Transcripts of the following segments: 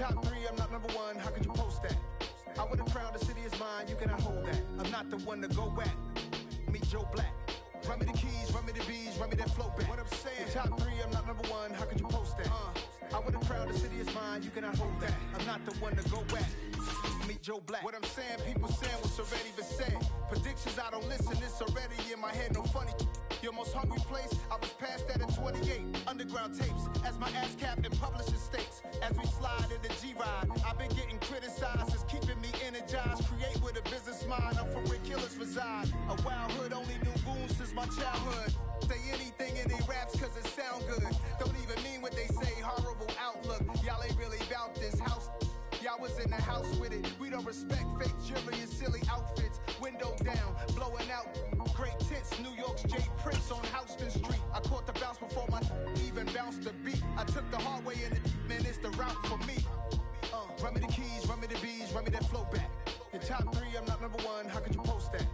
top three, I'm not number one, how could you post that? I would have crowned the city is mine, you cannot hold that. I'm not the one to go back. Meet Joe Black. Run me the keys, run me the bees, run me that flow back. What I'm saying, the top three, I'm not number one, how could you post that? I would have crowned the city is mine, you cannot hold that. I'm not the one to go back. Meet Joe Black. What I'm saying, people saying what's already been said. Predictions, I don't listen, it's already in my head, no funny. Your most hungry place, I was past that at 28. Underground tapes, as my ass cap in publishing states. As we slide in the G-Ride, I've been getting criticized, it's keeping me energized. Create with a business mind, I'm from where killers reside. A wild hood, only knew goons since my childhood. Say anything in they raps cause it sound good. Don't even mean what they say, horrible outlook. Y'all ain't really about this house. Y'all was in the house with it. We don't respect fake jewelry and silly outfits. Window down, blowing out great tits. New York's J. Prince on Houston Street. I caught the bounce before my even bounced the beat. I took the hard way in it, man, it's the route for me. Run me the keys, run me the bees, run me that flow back. Your top three, I'm not number one, how could you post that?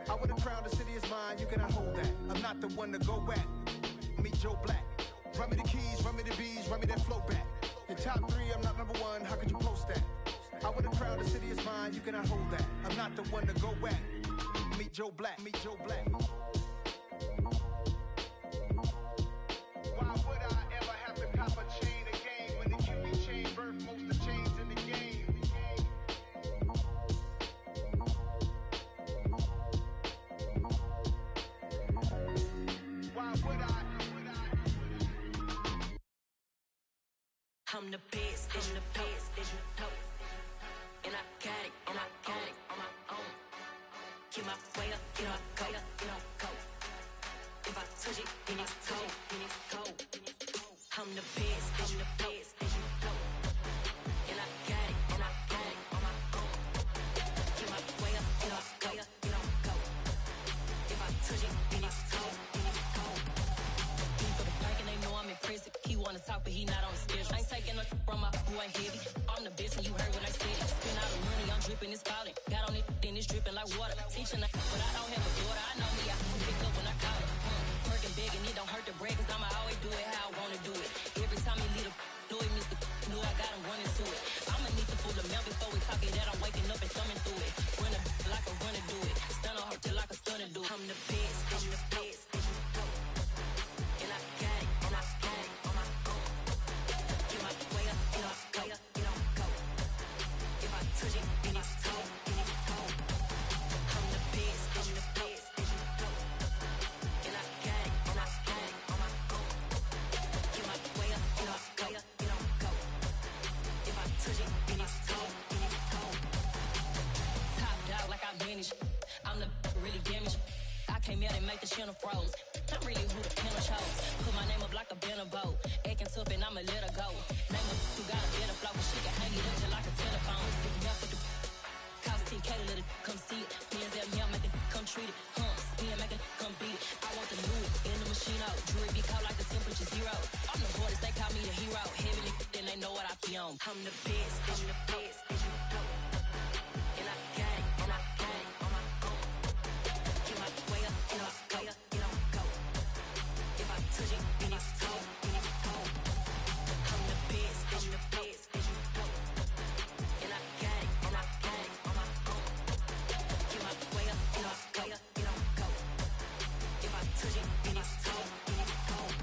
I would have crowned the city is mine, you cannot hold that. I'm not the one to go back. Meet Joe Black. Run me the keys, run me the bees, run me that flow back. Your top three, I'm not number one, how could you post that? I would have crowned the city is mine, you cannot hold that. I'm not the one to go back. Meet Joe Black, meet Joe Black. Why would I ever have to cop a chain again when the QB chain birthed most of the chains in the game? Why would I? I'm the best, I'm the best, as you know. And I got it, and I got it on my own. Get my way up, get on go, get on go. If I touch it, then it's cold, then it's cold. I'm the best, I'm the best, as you know. And I got it, and I got it on my own. Get my way up, get on go, get on go. If I touch it, then it's cold, then it's cold. He for the blank and they know I'm impressive. He wanna talk, but he not on the schedule. I ain't taking no from my who ain't heavy. I'm the best and you heard what I said. Spend all the money, I'm dripping, it's falling. Got on it, then it's dripping like water. Teaching but I don't have a daughter. I know me, I can pick up when I call it. Working big and it don't hurt the bread, cause I'ma always do it how I wanna do it. Every time he lead a do it, Mr. Knew I got him running to it. I'ma need to pull the milk before we talk it that I'm waking up and thumbing through it. Run a like a runner do it. Stun on her till like a stunner do it. I'm the best, I'm the best, as you know. And I got it, and I got it on my own. Get my way up, get on go, get on go. If I touch it, then it's cold, then it's cold. I'm the best, I'm the best, as you know. And I got it, and I got it on my own. Get my way up, get on go, get on go. If I touch it, then it's cold, then it's cold. Top dog like I manage. I'm the really damaged. I came out and make the channel froze. I'm really who the panel chose. Put my name up like a banner boat. Acting tough and I'ma let her go. Name her who got a better flow, but she can hang it up just like a telephone. Sticking up with the cost 10K to let it come see it. Hands out here, make it come treat it. Spin, make it come beat it. I want the new in the machine out. Jewelry be cold like the temperature zero. I'm the hardest, they call me the hero. Heavily, then they know what I be on. I'm the best, I'm the best, as you know. And I got it, and I got it on my own. Get my way up, get on go, get on go. If I touch it, then it's cold, then it's cold. I'm the best, I'm the best, as you know. And I got it, and I got it on my own. Get my way up, get on go, get on go. If I touch it, then it's cold, then it's cold.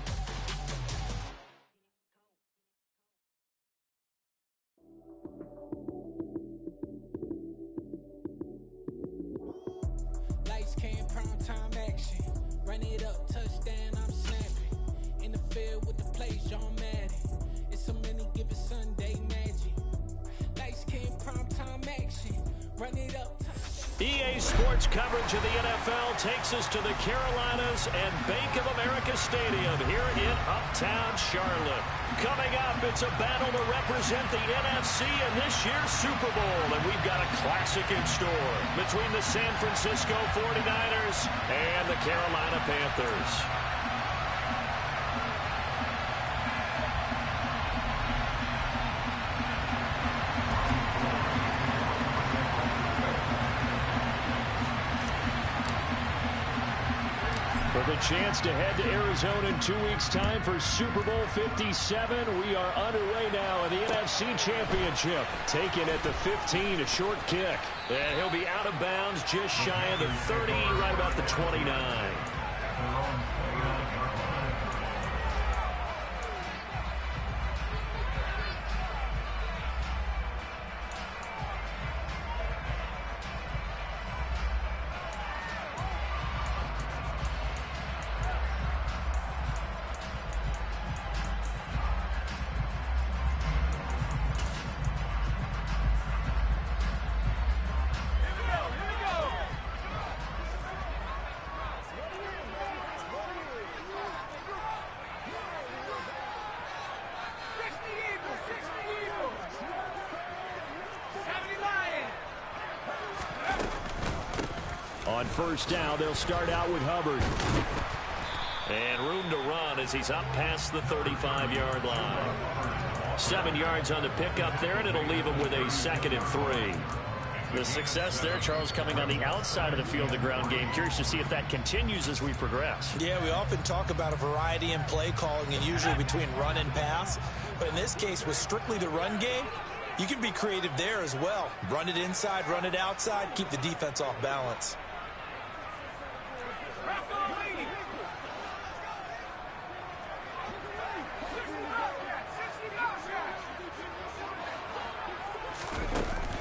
Lights came, prime time action. Run it up, touchdown, I'm snapping. In the field with the plays, John Madden. It's so many given Sunday magic. Lights came, prime time action. Run it up, touchdown. EA Sports coverage of the NFL takes us to the Carolinas and Bank of America Stadium here in Uptown Charlotte. Coming up, it's a battle to represent the NFC in this year's Super Bowl, and we've got a classic in store between the San Francisco 49ers and the Carolina Panthers. For the chance to head to Arizona in 2 weeks' time for Super Bowl 57. We are underway now in the NFC Championship. Taken at the 15, a short kick. And he'll be out of bounds just shy of the 30, right about the 29. On first down, they'll start out with Hubbard. And room to run as he's up past the 35-yard line. 7 yards on the pickup there, and it'll leave him with a 2nd and 3. The success there, Charles, coming on the outside of the field, the ground game. Curious to see if that continues as we progress. Yeah, we often talk about a variety in play calling and usually between run and pass. But in this case, with strictly the run game, you can be creative there as well. Run it inside, run it outside, keep the defense off balance.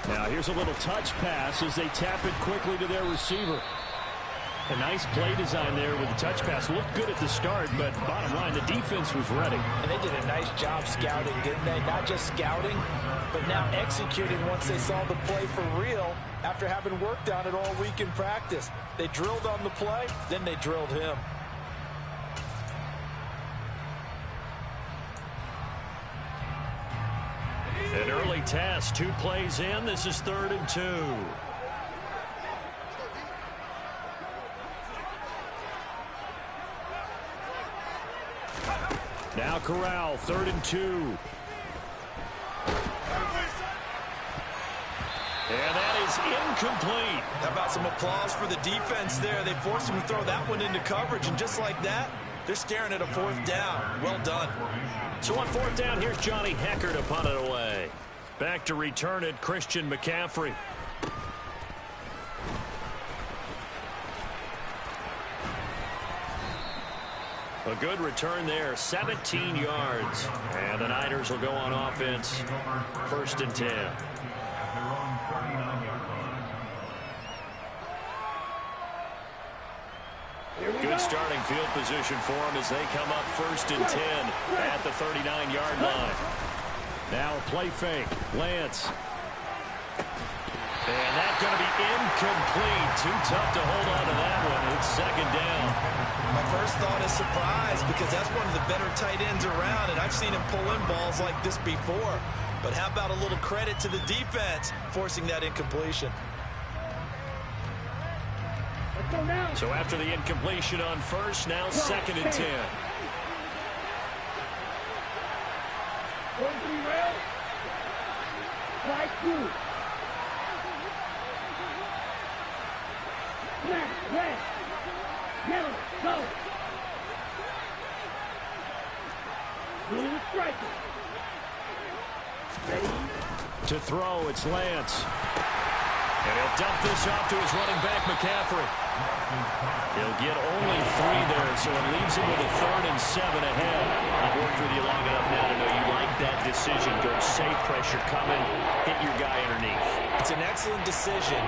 Now here's a little touch pass as they tap it quickly to their receiver. A nice play design there with the touch pass. Looked good at the start, but bottom line, the defense was ready. And they did a nice job scouting, didn't they? Not just scouting, but now executing once they saw the play for real after having worked on it all week in practice. They drilled on the play, then they drilled him. An early test, 2 plays in. This is 3rd and 2. Now Corral, 3rd and 2. And that is incomplete. How about some applause for the defense there? They forced him to throw that one into coverage, and just like that, they're staring at a 4th down. Well done. So on 4th down, here's Johnny Hecker to punt it away. Back to return it, Christian McCaffrey. A good return there, 17 yards. And the Niners will go on offense, 1st and 10. Good starting field position for them as they come up 1st and 10 at the 39-yard line. Now a play fake. Lance. And that's going to be incomplete. Too tough to hold on to that one. It's 2nd down. My first thought is surprise because that's one of the better tight ends around, and I've seen him pull in balls like this before. But how about a little credit to the defense forcing that incompletion? So after the incompletion on first, now 2nd and 10. To throw, it's Lance. And he'll dump this off to his running back, McCaffrey. He'll get only 3 there, so it leaves him with a 3rd and 7 ahead. I've worked with you long enough now to know you like that decision. Go safe, pressure coming, hit your guy underneath. It's an excellent decision,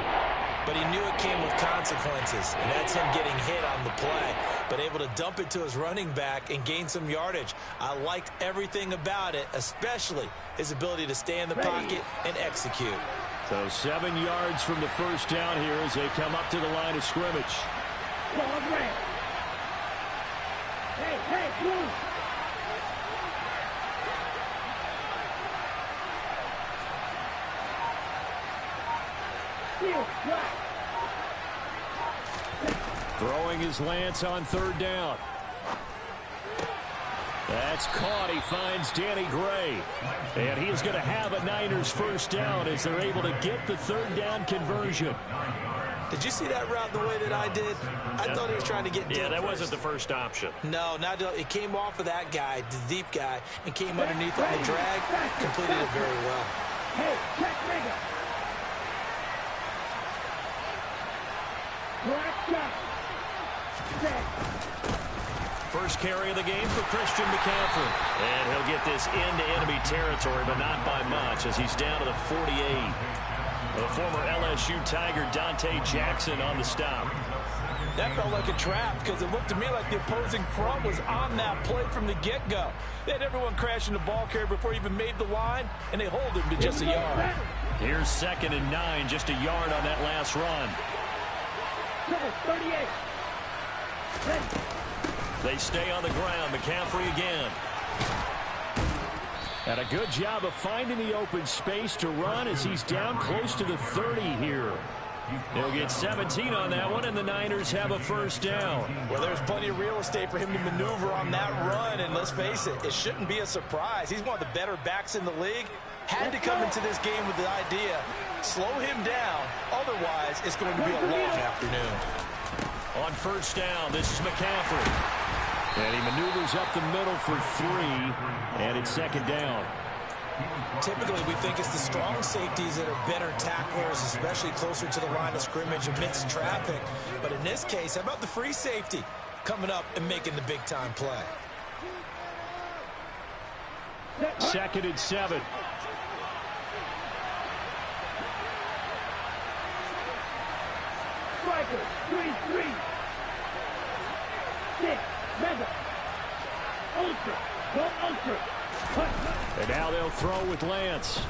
but he knew it came with consequences, and that's him getting hit on the play, but able to dump it to his running back and gain some yardage. I liked everything about it, especially his ability to stay in the pocket and execute. So 7 yards from the first down here as they come up to the line of scrimmage. Throwing his Lance on 3rd down. That's caught. He finds Danny Gray. And he is going to have a Niners 1st down as they're able to get the 3rd down conversion. Did you see that route the way that I did? I thought he was trying to get deep. Yeah, that wasn't the first option. No, it came off of that guy, the deep guy, and came underneath on the drag. Completed it very well. Hey, check nigga. Black shot. First carry of the game for Christian McCaffrey. And he'll get this into enemy territory, but not by much as he's down to the 48. The former LSU Tiger Dante Jackson on the stop. That felt like a trap because it looked to me like the opposing front was on that play from the get-go. They had everyone crashing the ball carrier before he even made the line, and they hold him to just a yard. Here's 2nd and 9, just a yard on that last run. 38. They stay on the ground. McCaffrey again. And a good job of finding the open space to run as he's down close to the 30 here. He'll get 17 on that one, and the Niners have a first down. Well, there's plenty of real estate for him to maneuver on that run, and let's face it, it shouldn't be a surprise. He's one of the better backs in the league. Had to come into this game with the idea, slow him down, otherwise it's going to be a long afternoon. On first down, this is McCaffrey. And he maneuvers up the middle for 3, and it's 2nd down. Typically, we think it's the strong safeties that are better tacklers, especially closer to the line of scrimmage amidst traffic. But in this case, how about the free safety coming up and making the big-time play? 2nd and 7. Striker, 3-3. 6, mega. Ultra, go ultra. And now they'll throw with Lance.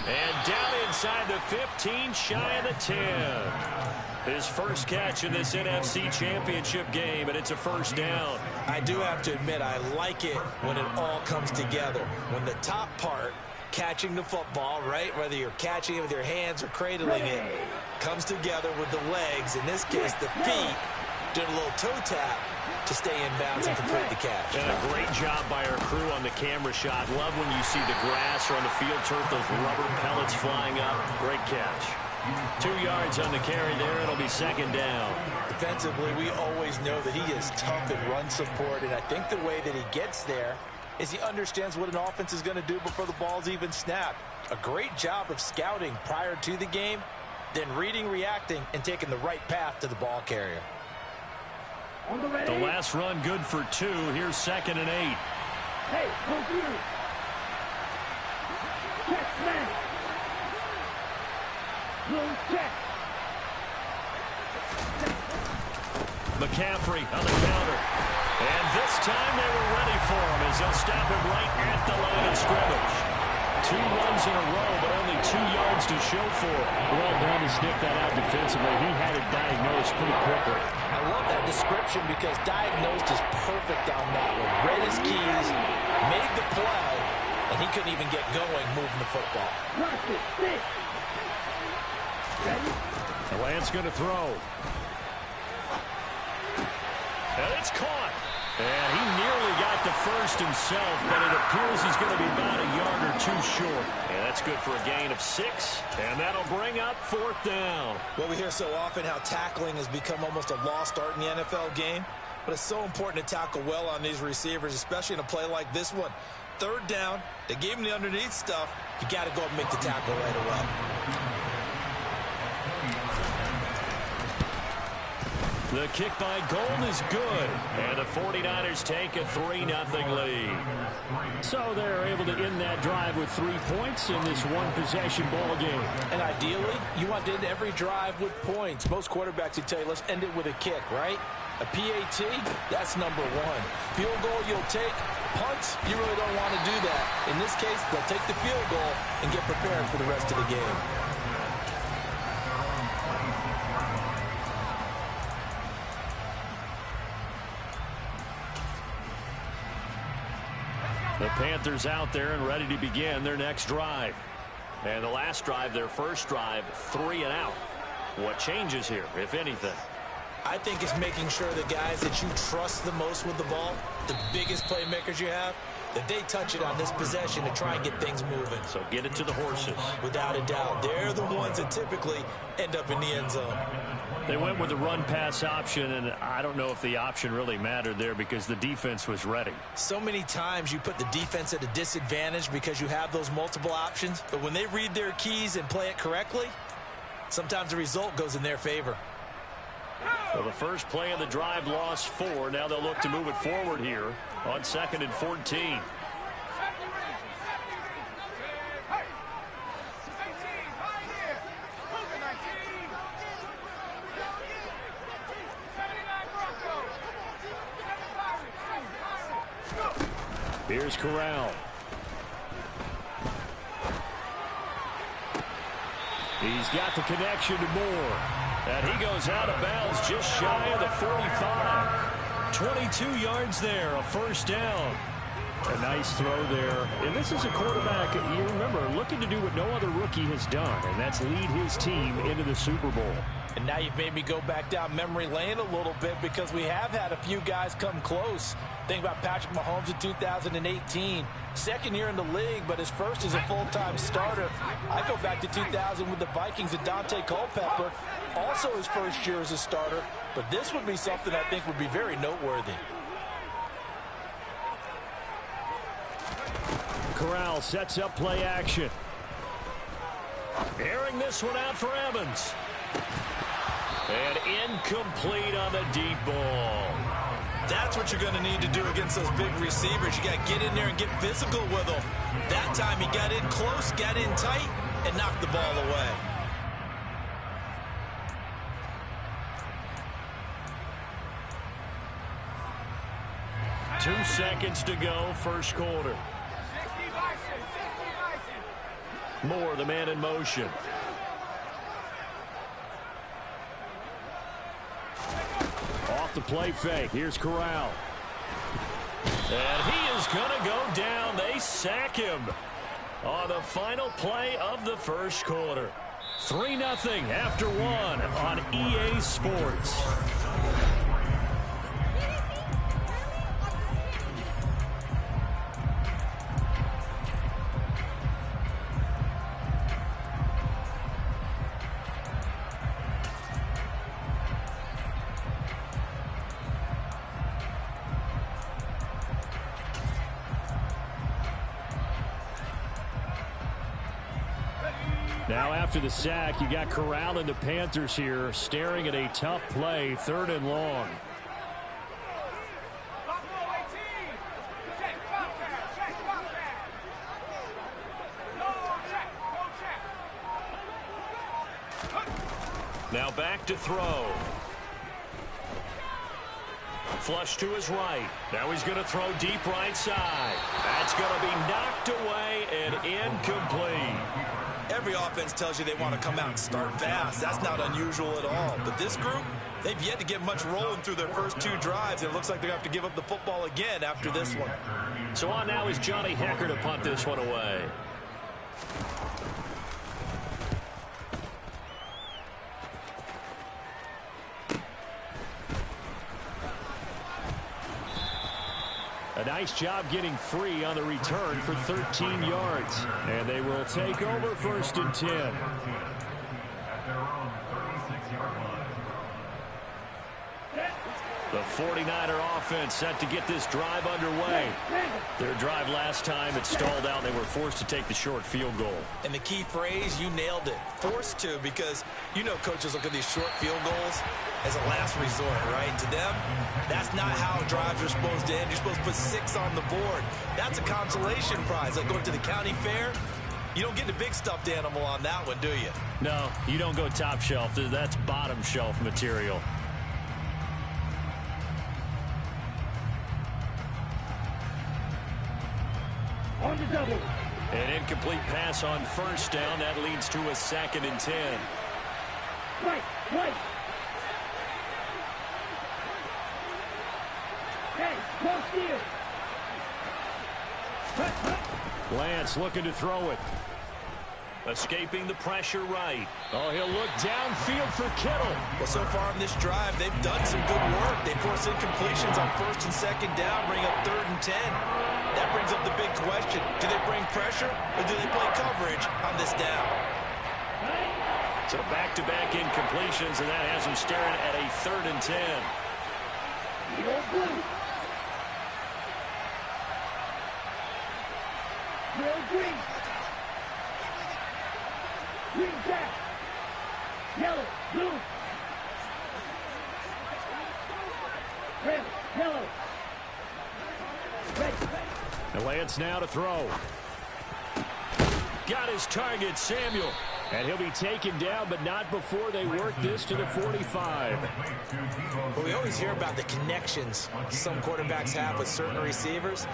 And down inside the 15, shy of the 10. His first catch in this NFC Championship game, and it's a first down. I do have to admit, I like it when it all comes together. When the top part, catching the football, right, whether you're catching it with your hands or cradling it, comes together with the legs, in this case the feet, doing a little toe tap to stay in bounds and complete the catch. And a great job by our crew on the camera shot. Love when you see the grass or on the field turf, those rubber pellets flying up. Great catch. 2 yards on the carry there. It'll be 2nd down. Defensively, we always know that he is tough in run support, and I think the way that he gets there is he understands what an offense is going to do before the ball's even snapped. A great job of scouting prior to the game, then reading, reacting, and taking the right path to the ball carrier. The last run good for 2. Here's 2nd and 8. Hey, computer. Check, man. Blue check. McCaffrey on the counter. And this time they were ready for him as they'll stop him right at the line of scrimmage. 2 runs in a row, but only 2 yards to show for it. Well done to sniff that out defensively. He had it diagnosed pretty quickly. I love that description because diagnosed is perfect on that one. Read his keys, made the play, and he couldn't even get going moving the football. The Lance going to throw. And it's caught. And he nearly got the first himself, but it appears he's going to be about a yard or 2 short. And that's good for a gain of 6, and that'll bring up 4th down. Well, we hear so often how tackling has become almost a lost art in the NFL game, but it's so important to tackle well on these receivers, especially in a play like this one. 3rd down, they gave him the underneath stuff. You got to go and make the tackle right away. The kick by Gold is good, and the 49ers take a 3-0 lead. So they're able to end that drive with 3 points in this one-possession ball game. And ideally, you want to end every drive with points. Most quarterbacks would tell you, let's end it with a kick, right? A PAT, that's number 1. Field goal, you'll take. Punts, you really don't want to do that. In this case, they'll take the field goal and get prepared for the rest of the game. The Panthers out there and ready to begin their next drive. And the last drive, their first drive, 3 and out. What changes here, if anything? I think it's making sure the guys that you trust the most with the ball, the biggest playmakers you have, that they touch it on this possession to try and get things moving. So get it to the horses. Without a doubt, they're the ones that typically end up in the end zone. They went with the run-pass option, and I don't know if the option really mattered there because the defense was ready. So many times you put the defense at a disadvantage because you have those multiple options, but when they read their keys and play it correctly, sometimes the result goes in their favor. Well, the first play of the drive lost 4. Now they'll look to move it forward here on 2nd and 14. Here's Corral. He's got the connection to Moore. And he goes out of bounds just shy of the 45. 22 yards there, a first down. A nice throw there. And this is a quarterback, you remember, looking to do what no other rookie has done, and that's lead his team into the Super Bowl. And now you've made me go back down memory lane a little bit because we have had a few guys come close. Think about Patrick Mahomes in 2018. Second year in the league, but his first as a full-time starter. I go back to 2000 with the Vikings and Dante Culpepper. Also his first year as a starter. But this would be something I think would be very noteworthy. Corral sets up play action. Airing this one out for Evans. And incomplete on the deep ball. That's what you're going to need to do against those big receivers. You got to get in there and get physical with them. That time he got in close, got in tight, and knocked the ball away. Two seconds to go, first quarter. Moore, the man in motion. Off the play fake. Here's Corral. And he is going to go down. They sack him on the final play of the first quarter. 3-0 after 1 on EA Sports. Now after the sack, you got Corral and the Panthers here staring at a tough play, 3rd and long. Now back to throw. Flush to his right. Now he's going to throw deep right side. That's going to be knocked away and incomplete. Every offense tells you they want to come out and start fast. That's not unusual at all. But this group, they've yet to get much rolling through their first 2 drives. And it looks like they're going to have to give up the football again after this one. So on now is Johnny Hecker to punt this one away. A nice job getting free on the return for 13 yards. And they will take over 1st and 10. The 49er offense set to get this drive underway. Their drive last time, it stalled out. They were forced to take the short field goal. And the key phrase, you nailed it. Forced to, because you know coaches look at these short field goals as a last resort, right? To them, that's not how drives are supposed to end. You're supposed to put 6 on the board. That's a consolation prize. Like going to the county fair, you don't get the big stuffed animal on that one, do you? No, you don't go top shelf. That's bottom shelf material. On the double. An incomplete pass on 1st down. That leads to a 2nd and 10. Right. Hey, close field. Lance looking to throw it. Escaping the pressure right. Oh, he'll look downfield for Kittle. Well, so far in this drive, they've done some good work. They force incompletions on 1st and 2nd down, bring up 3rd and 10. that brings up the big question. Do they bring pressure or do they play coverage on this down? So back-to-back incompletions, and that has him staring at a 3rd and 10. Green. Green back. Yellow, blue. Red, yellow. Red. And Lance now to throw. Got his target, Samuel. And he'll be taken down, but not before they work this to the 45. Well, we always hear about the connections some quarterbacks have with certain receivers.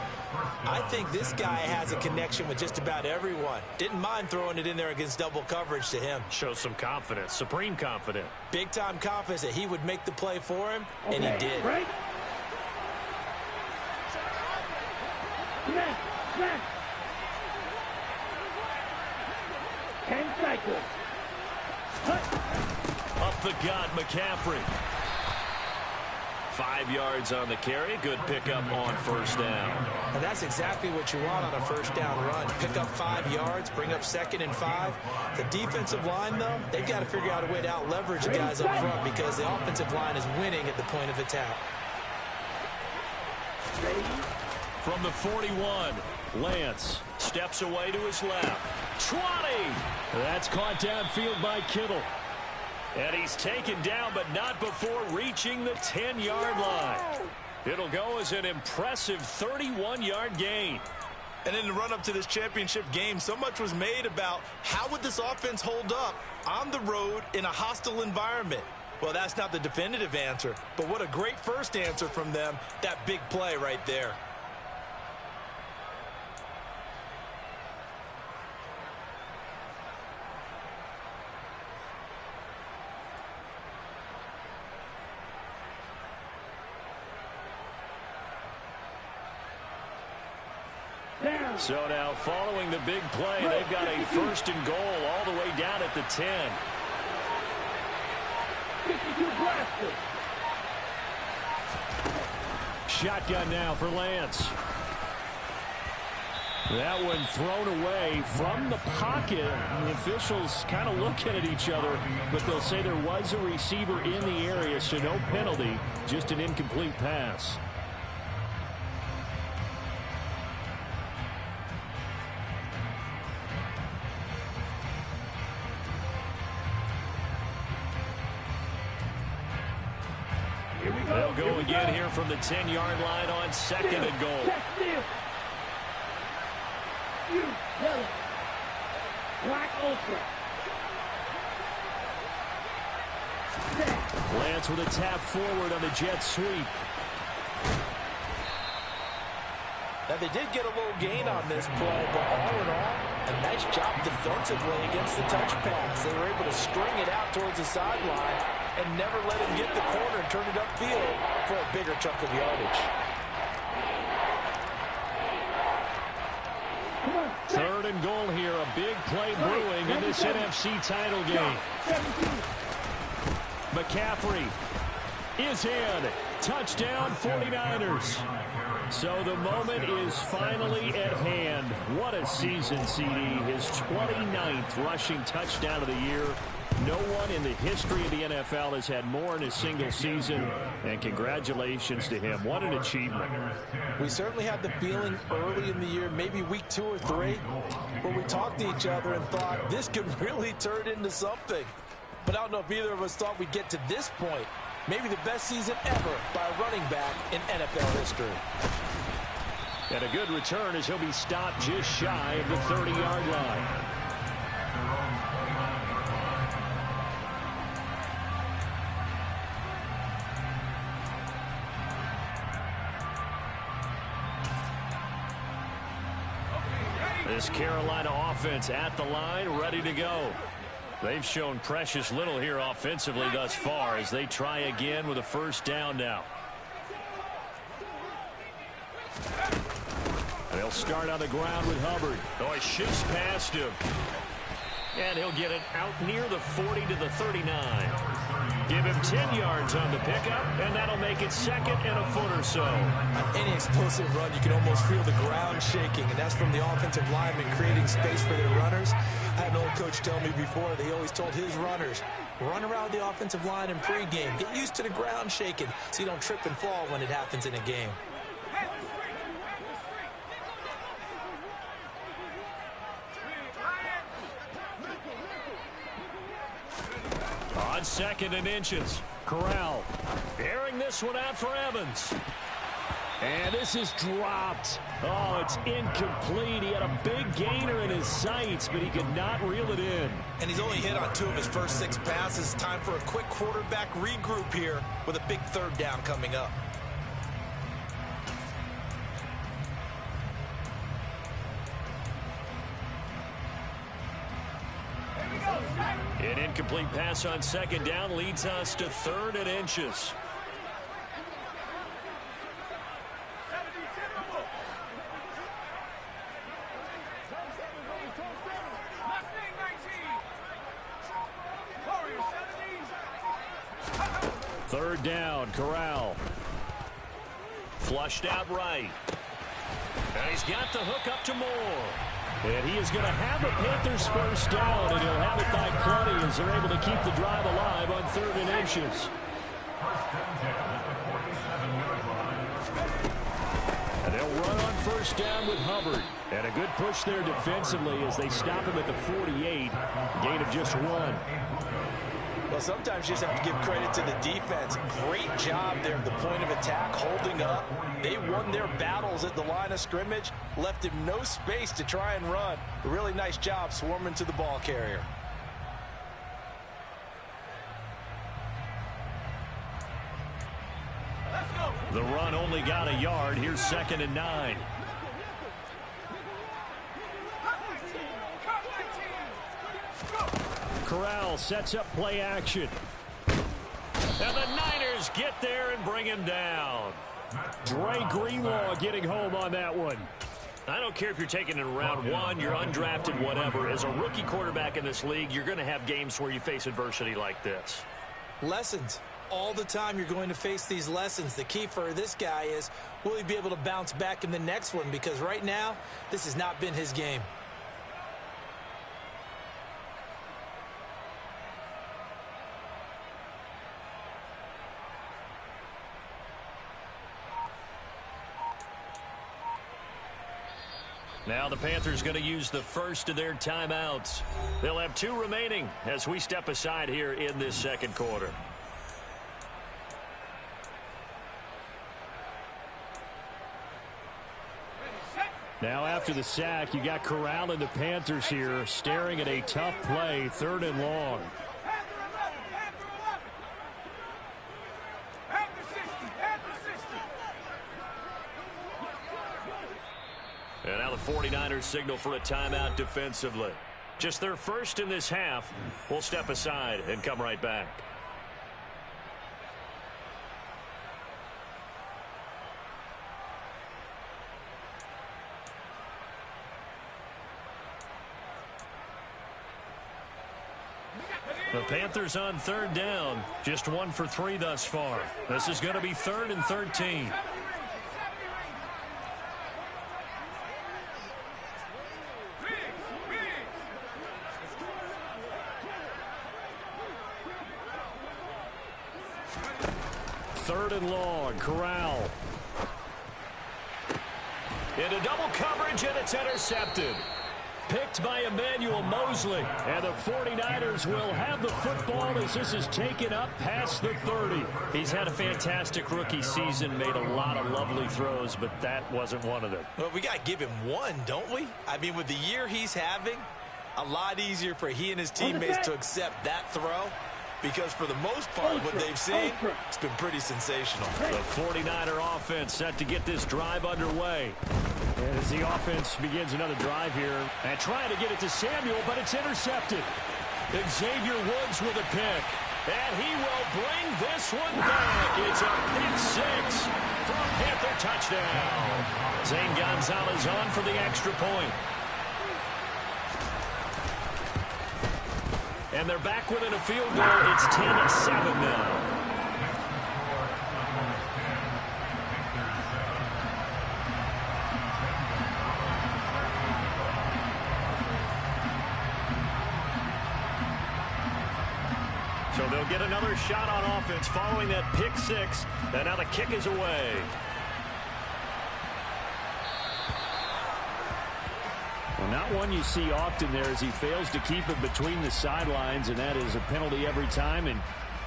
I think this guy has a connection with just about everyone. Didn't mind throwing it in there against double coverage to him. Shows some confidence, supreme confidence. Big-time confidence that he would make the play for him, and he did. Right. Smash, smash. 10 cycles. Up the gut, McCaffrey. 5 yards on the carry. Good pickup on 1st down. And that's exactly what you want on a 1st down run. Pick up 5 yards, bring up 2nd and 5. The defensive line, though, they've got to figure out a way to out-leverage the guys up front because the offensive line is winning at the point of attack. From the 41, Lance steps away to his left. 20! That's caught downfield by Kittle. And he's taken down, but not before reaching the 10-yard line. It'll go as an impressive 31-yard gain. And in the run-up to this championship game, so much was made about how would this offense hold up on the road in a hostile environment. Well, that's not the definitive answer, but what a great first answer from them, that big play right there. So now, following the big play, they've got a 1st and goal all the way down at the 10. 52 blasters. Shotgun now for Lance. That one thrown away from the pocket. The officials kind of looking at each other, but they'll say there was a receiver in the area, so no penalty, just an incomplete pass. They'll go again here from the 10-yard line on 2nd and goal. Lance with a tap forward on the jet sweep. Now, they did get a little gain on this play, but all in all, a nice job defensively against the touch pass. They were able to string it out towards the sideline and never let him get the corner and turn it upfield for a bigger chunk of yardage. 3rd and goal here. A big play brewing in this NFC title game. McCaffrey is in. Touchdown 49ers. So the moment is finally at hand. What a season, CD. His 29th rushing touchdown of the year. No one in the history of the NFL has had more in a single season, and congratulations to him. What an achievement. We certainly had the feeling early in the year, maybe week 2 or 3, where we talked to each other and thought this could really turn into something. But I don't know if either of us thought we'd get to this point. Maybe the best season ever by a running back in NFL history. And a good return as he'll be stopped just shy of the 30-yard line. This Carolina offense at the line, ready to go. They've shown precious little here offensively thus far as they try again with a 1st down now. And they'll start on the ground with Hubbard. Oh, he shifts past him. And he'll get it out near the 40 to the 39. Give him 10 yards on the pickup, and that'll make it second and a foot or so. On any explosive run, you can almost feel the ground shaking, and that's from the offensive linemen creating space for their runners. I had an old coach tell me before that he always told his runners, run around the offensive line in pregame. Get used to the ground shaking so you don't trip and fall when it happens in a game. On second and inches, Corral airing this one out for Evans. And this is dropped. Oh, it's incomplete. He had a big gainer in his sights, but he could not reel it in. And he's only hit on 2 of his first 6 passes. Time for a quick quarterback regroup here with a big 3rd down coming up. An incomplete pass on 2nd down leads us to 3rd and inches. Third down, Corral. Flushed out right. And he's got the hook up to Moore. And he is going to have the Panthers first down, and he'll have it by plenty as they're able to keep the drive alive on 3rd and inches. And they'll run on first down with Hubbard. And a good push there defensively as they stop him at the 48. Gain of just 1. Well, sometimes you just have to give credit to the defense. Great job there at the point of attack, holding up. They won their battles at the line of scrimmage, left him no space to try and run. A really nice job swarming to the ball carrier. The run only got a yard. Here's 2nd and 9. Corral sets up play action. And the Niners get there and bring him down. Dre Greenlaw getting home on that one. I don't care if you're taking it in round 1, you're undrafted, whatever. As a rookie quarterback in this league, you're going to have games where you face adversity like this. Lessons. All the time you're going to face these lessons. The key for this guy is, will he be able to bounce back in the next one? Because right now, this has not been his game. Now the Panthers going to use the first of their timeouts. They'll have 2 remaining as we step aside here in this 2nd quarter. Now after the sack, you got Corral and the Panthers here staring at a tough play, 3rd and long. And now the 49ers signal for a timeout defensively. Just their first in this half. We'll step aside and come right back. The Panthers on 3rd down. Just 1 for 3 thus far. This is going to be 3rd and 13. Third and long, Corral. Into double coverage, and it's intercepted. Picked by Emmanuel Mosley. And the 49ers will have the football as this is taken up past the 30. He's had a fantastic rookie season, made a lot of lovely throws, but that wasn't one of them. Well, we got to give him one, don't we? I mean, with the year he's having, a lot easier for he and his teammates to accept that throw. Because for the most part, what they've seen, it's been pretty sensational. The 49er offense set to get this drive underway. And as the offense begins another drive here, and trying to get it to Samuel, but it's intercepted. Xavier Woods with a pick. And he will bring this one back. It's a pick 6 for a Panther touchdown. Zane Gonzalez on for the extra point. And they're back within a field goal. It's 10-7 now. So they'll get another shot on offense following that pick six. And now the kick is away. Well, not one you see often there as he fails to keep it between the sidelines, and that is a penalty every time and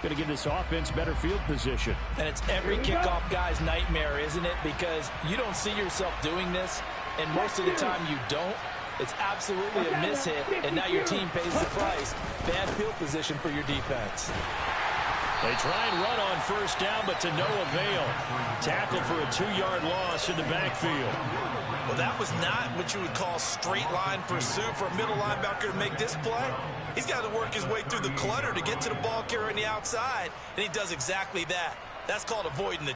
going to give this offense better field position. And it's every kickoff guy's nightmare, isn't it? Because you don't see yourself doing this, and most of the time you don't. It's absolutely a mishit, and now your team pays the price. Bad field position for your defense. They try and run on first down, but to no avail. Tackled for a 2-yard loss in the backfield. Well, that was not what you would call straight line pursuit for a middle linebacker to make this play. He's got to work his way through the clutter to get to the ball carrier on the outside, and he does exactly that. That's called avoiding the